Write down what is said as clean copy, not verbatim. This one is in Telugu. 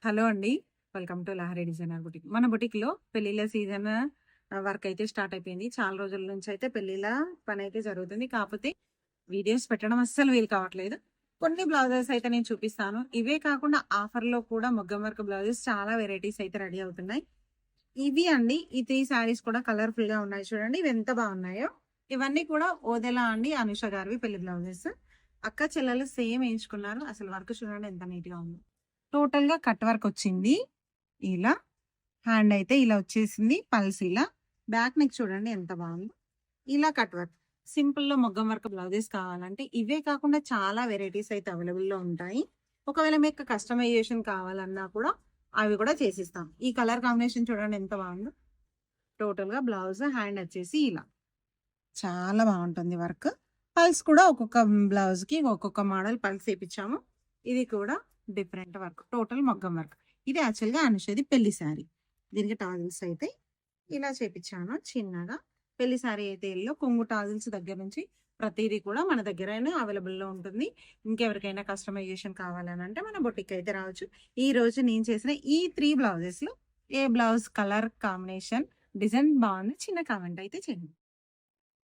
హలో అండి. Welcome to Lahari designer boutique. మన బుటిక్‌లో పెళ్ళిళ్ళ సీజన్ వర్క్ అయితే స్టార్ట్ అయిపోయింది. చాలా రోజుల నుంచి అయితే పెళ్ళిళ్ళ పనైతే జరుగుతుంది. కాకపోతే వీడియోస్ పెట్టడం అస్సలు వీలు కావట్లేదు. కొన్ని బ్లౌజెస్ అయితే నేను చూపిస్తాను. ఇవే కాకుండా ఆఫర్‌లో కూడా మగ్గం వర్క్ బ్లౌజెస్ చాలా వెరైటీస్ అయితే రెడీ అవుతున్నాయి. ఇవి అండి ఈ 3 శారీస్ కూడా కలర్‌ఫుల్‌గా ఉన్నాయి చూడండి. ఇవి ఎంత బాగున్నాయో. ఇవన్నీ కూడా ఓదెలా అండి అనుష గారివి పెళ్లి బ్లౌజెస్. అక్క చెల్లెలు సేమ్ ఏయించుకున్నారు. అసలు వర్క్ చూడండి ఎంత నీట్‌గా ఉందో. టోటల్‌గా కట్ వర్క్ వచ్చింది. ఇలా హ్యాండ్ అయితే ఇలా వచ్చేసింది. పల్స్ ఇలా. బ్యాక్ నెక్ చూడండి ఎంత బాగుందో. ఇలా కట్ వర్క్. సింపుల్‌లో మగ్గం వర్క్ బ్లౌజెస్ కావాలంటే ఇవే కాకుండా చాలా వెరైటీస్ అయితే అవైలబుల్‌లో ఉంటాయి. ఒకవేళ మీకు కస్టమైజేషన్ కావాలన్నా కూడా అవి కూడా చేసిస్తాం. ఈ కలర్ కాంబినేషన్ చూడండి ఎంత బాగుందో. టోటల్‌గా బ్లౌజ్, హ్యాండ్ వచ్చేసి ఇలా. చాలా బాగుంటుంది వర్క్. పల్స్ కూడా ఒక్కొక్క బ్లౌజ్‌కి ఒక్కొక్క మోడల్ పల్స్ ఏపిచ్చాము. ఇది కూడా డిఫరెంట్ వర్క్. టోటల్ మగ్గం వర్క్. ఇది యాక్చువల్‌గా అనుషది పెళ్లి శారీ. దీనికి టాజిల్స్ అయితే ఇలా చేపిచ్చాను చిన్నగా. పెళ్లి శారీ అయితే యెల్లో. కొంగు టాజిల్స్ దగ్గర నుంచి ప్రతీది కూడా మన దగ్గరైనా అవైలబుల్‌లో ఉంటుంది. ఇంకెవరికైనా కస్టమైజేషన్ కావాలనంటే మన బొటిక్‌కి అయితే రావచ్చు. ఈరోజు నేను చేసిన ఈ 3 బ్లౌజెస్‌లో ఏ బ్లౌజ్ కలర్ కాంబినేషన్, డిజైన్ బాగుంది చిన్న కామెంట్ అయితే చేయండి.